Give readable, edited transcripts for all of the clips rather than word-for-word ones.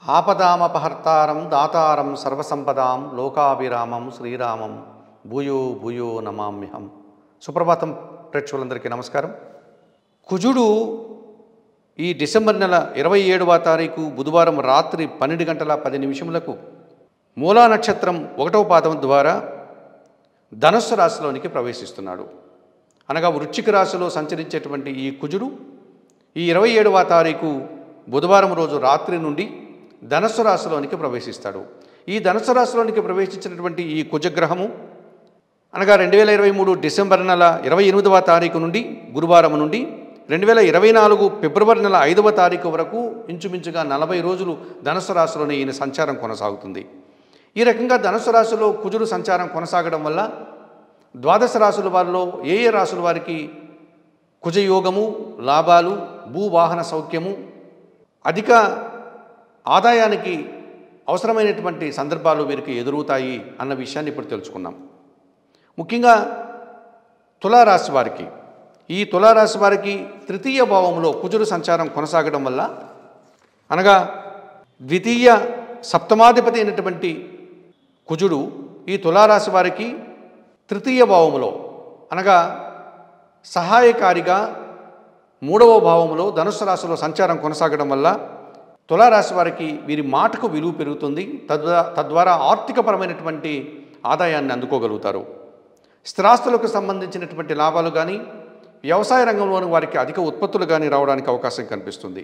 ఆపదామపహర్తారం దాతారం సర్వసంపదాం లోకాభిరామం శ్రీరామం భూయో భూయో నమామ్యహం. సుప్రభాతం ప్రేక్షకులందరికీ నమస్కారం. కుజుడు ఈ డిసెంబర్ నెల 27వ తారీఖు బుధవారం రాత్రి 12 గంటల 10 నిమిషములకు మూలా నక్షత్రం 1వ పాదం ద్వారా ధనుస్సు రాశిలోనికి ప్రవేశిస్తున్నాడు. అనగా వృశ్చిక రాశిలో సంచరించేటువంటి ఈ కుజుడు ఈ 27వ తారీఖు బుధవారం రోజు రాత్రి నుండి ధనుస్సు రాశిలోనికి ప్రవేశిస్తాడు. ఈ ధనుస్సు రాశిలోనికి ప్రవేశించినటువంటి ఈ కుజగ్రహము అనగా 2023 డిసెంబర్ నెల 28వ తారీఖు నుండి గురువారం నుండి 2024 ఫిబ్రవరి నెల 5వ తారీఖు వరకు ఇంచుమించుగా 40 రోజులు ధనుస్సు రాశిలోనే ఈయన సంచారం కొనసాగుతుంది. ఈ రకంగా ధనుస్సు రాశిలో కుజుడు సంచారం కొనసాగడం వల్ల ద్వాదశ రాశుల వారిలో ఏ రాశుల వారికి కుజయోగము, లాభాలు, భూవాహన సౌఖ్యము, అధిక ఆదాయానికి అవసరమైనటువంటి సందర్భాలు వీరికి ఎదురవుతాయి అన్న విషయాన్ని ఇప్పుడు తెలుసుకున్నాం. ముఖ్యంగా తులారాశి వారికి ఈ తులారాశి వారికి తృతీయ భావంలో కుజుడు సంచారం కొనసాగడం వల్ల అనగా ద్వితీయ సప్తమాధిపతి అయినటువంటి కుజుడు ఈ తులారాశి వారికి తృతీయ భావంలో అనగా సహాయకారిగా 3వ భావంలో ధనుస్సు రాశిలో సంచారం కొనసాగడం వల్ల తులారాశి వారికి వీరి మాటకు విలువ పెరుగుతుంది. తద్వారా ఆర్థికపరమైనటువంటి ఆదాయాన్ని అందుకోగలుగుతారు. స్థిరాస్తులకు సంబంధించినటువంటి లాభాలు కానీ వ్యవసాయ రంగంలోని వారికి అధిక ఉత్పత్తులు కానీ రావడానికి అవకాశం కనిపిస్తుంది.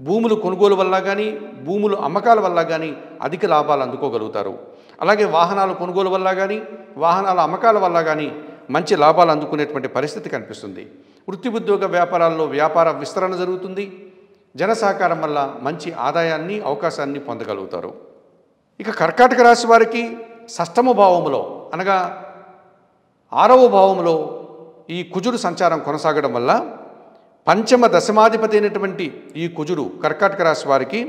భూములు కొనుగోలు వల్ల కానీ భూములు అమ్మకాల వల్ల కానీ అధిక లాభాలు అందుకోగలుగుతారు. అలాగే వాహనాలు కొనుగోలు వల్ల కానీ వాహనాల అమ్మకాల వల్ల కానీ మంచి లాభాలు అందుకునేటువంటి పరిస్థితి కనిపిస్తుంది. వృత్తి ఉద్యోగ వ్యాపారాల్లో వ్యాపార విస్తరణ జరుగుతుంది. జన సహకారం వల్ల మంచి ఆదాయాన్ని అవకాశాన్ని పొందగలుగుతారు. ఇక కర్కాటక రాశి వారికి షష్టమ భావములో అనగా 6వ భావంలో ఈ కుజుడు సంచారం కొనసాగడం వల్ల పంచమ దశమాధిపతి అయినటువంటి ఈ కుజుడు కర్కాటక రాశి వారికి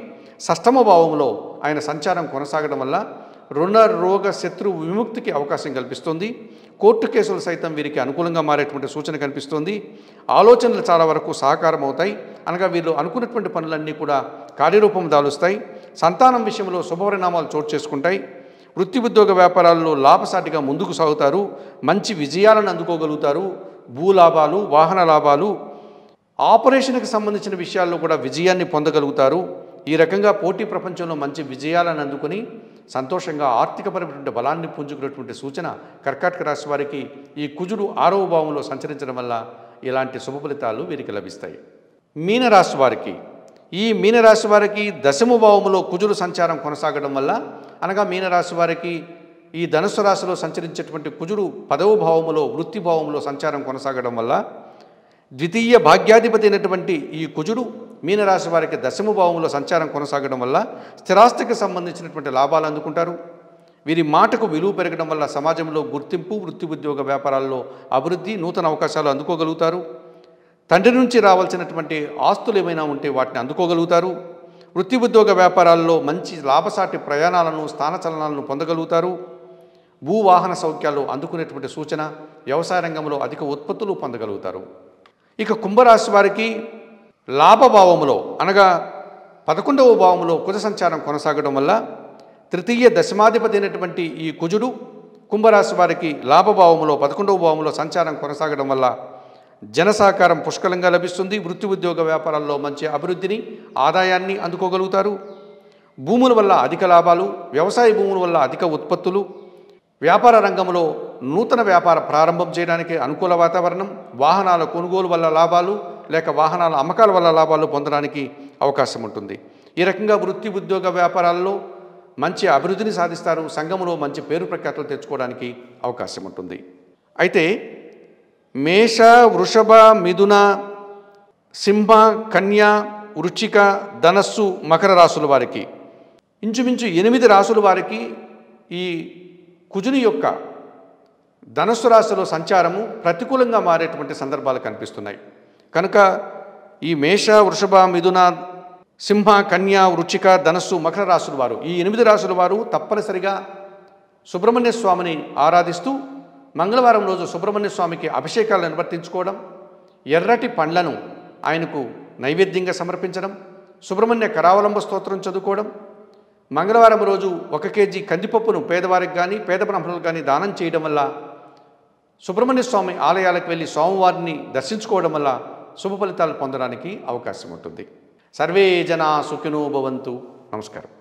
షష్టమ భావంలో ఆయన సంచారం కొనసాగడం వల్ల రుణ రోగ శత్రు విముక్తికి అవకాశం కల్పిస్తుంది. కోర్టు కేసులు సైతం వీరికి అనుకూలంగా మారేటువంటి సూచన కనిపిస్తుంది. ఆలోచనలు చాలా వరకు సహకారం అవుతాయి. అనగా వీళ్ళు అనుకున్నటువంటి పనులన్నీ కూడా కార్యరూపం దాలుస్తాయి. సంతానం విషయంలో శుభపరిణామాలు చోటు చేసుకుంటాయి. వృత్తి ఉద్యోగ వ్యాపారాల్లో లాభసాటిగా ముందుకు సాగుతారు. మంచి విజయాలను అందుకోగలుగుతారు. భూలాభాలు, వాహన లాభాలు, ఆపరేషన్కి సంబంధించిన విషయాల్లో కూడా విజయాన్ని పొందగలుగుతారు. ఈ రకంగా పోటీ ప్రపంచంలో మంచి విజయాలను అందుకుని సంతోషంగా ఆర్థికపరమైనటువంటి బలాన్ని పుంజుకునేటువంటి సూచన కర్కాటక రాశి వారికి ఈ కుజుడు 6వ భావంలో సంచరించడం వల్ల ఇలాంటి శుభ ఫలితాలు వీరికి లభిస్తాయి. మీనరాశి వారికి ఈ మీనరాశి వారికి దశమ భావంలో కుజుడు సంచారం కొనసాగడం వల్ల అనగా మీనరాశి వారికి ఈ ధనుస్సు రాశిలో సంచరించేటువంటి కుజుడు 10వ భావంలో వృత్తి భావంలో సంచారం కొనసాగడం వల్ల ద్వితీయ భాగ్యాధిపతి అయినటువంటి ఈ కుజుడు మీనరాశి వారికి దశమ భావంలో సంచారం కొనసాగడం వల్ల స్థిరాస్తికి సంబంధించినటువంటి లాభాలు అందుకుంటారు. వీరి మాటకు విలువ పెరగడం వల్ల సమాజంలో గుర్తింపు, వృత్తి ఉద్యోగ వ్యాపారాల్లో అభివృద్ధి, నూతన అవకాశాలు అందుకోగలుగుతారు. తండ్రి నుంచి రావాల్సినటువంటి ఆస్తులు ఏమైనా ఉంటే వాటిని అందుకోగలుగుతారు. వృత్తి ఉద్యోగ వ్యాపారాల్లో మంచి లాభసాటి ప్రయాణాలను, స్థానచలనాలను పొందగలుగుతారు. భూవాహన సౌఖ్యాలు అందుకునేటువంటి సూచన, వ్యవసాయ రంగంలో అధిక ఉత్పత్తులు పొందగలుగుతారు. ఇక కుంభరాశి వారికి లాభభావములో అనగా 11వ భావంలో కుజ సంచారం కొనసాగడం వల్ల తృతీయ దశమాధిపతి అయినటువంటి ఈ కుజుడు కుంభరాశి వారికి లాభభావములో 11వ భావంలో సంచారం కొనసాగడం వల్ల జన సహకారం పుష్కలంగా లభిస్తుంది. వృత్తి ఉద్యోగ వ్యాపారాల్లో మంచి అభివృద్ధిని, ఆదాయాన్ని అందుకోగలుగుతారు. భూముల వల్ల అధిక లాభాలు, వ్యవసాయ భూముల వల్ల అధిక ఉత్పత్తులు, వ్యాపార రంగంలో నూతన వ్యాపార ప్రారంభం చేయడానికి అనుకూల వాతావరణం, వాహనాల కొనుగోలు వల్ల లాభాలు లేక వాహనాల అమ్మకాల వల్ల లాభాలు పొందడానికి అవకాశం ఉంటుంది. ఈ రకంగా వృత్తి ఉద్యోగ వ్యాపారాల్లో మంచి అభివృద్ధిని సాధిస్తారు. సంఘంలో మంచి పేరు ప్రఖ్యాతులు తెచ్చుకోవడానికి అవకాశం ఉంటుంది. అయితే మేష, వృషభ, మిథున, సింహ, కన్య, వృశ్చిక, ధనస్సు, మకర రాశుల వారికి ఇంచుమించు 8 రాశుల వారికి ఈ కుజుని యొక్క ధనుస్సు రాశిలో సంచారము ప్రతికూలంగా మారేటువంటి సందర్భాలు కనిపిస్తున్నాయి. కనుక ఈ మేష, వృషభ, మిథున, సింహ, కన్య, వృశ్చిక, ధనస్సు, మకర రాశుల వారు ఈ 8 రాశుల వారు తప్పనిసరిగా సుబ్రహ్మణ్య స్వామిని ఆరాధిస్తూ మంగళవారం రోజు సుబ్రహ్మణ్య స్వామికి అభిషేకాలు నిర్వర్తించుకోవడం, ఎర్రటి పండ్లను ఆయనకు నైవేద్యంగా సమర్పించడం, సుబ్రహ్మణ్య కరావలంబ స్తోత్రం చదువుకోవడం, మంగళవారం రోజు 1 కేజీ కందిపప్పును పేదవారికి కానీ పేద బ్రాహ్మణులకు కానీ దానం చేయడం వల్ల, సుబ్రహ్మణ్య స్వామి ఆలయాలకు వెళ్ళి స్వామివారిని దర్శించుకోవడం వల్ల శుభ ఫలితాలు పొందడానికి అవకాశం ఉంటుంది. సర్వే జనా సుఖినో భవంతు. నమస్కారం.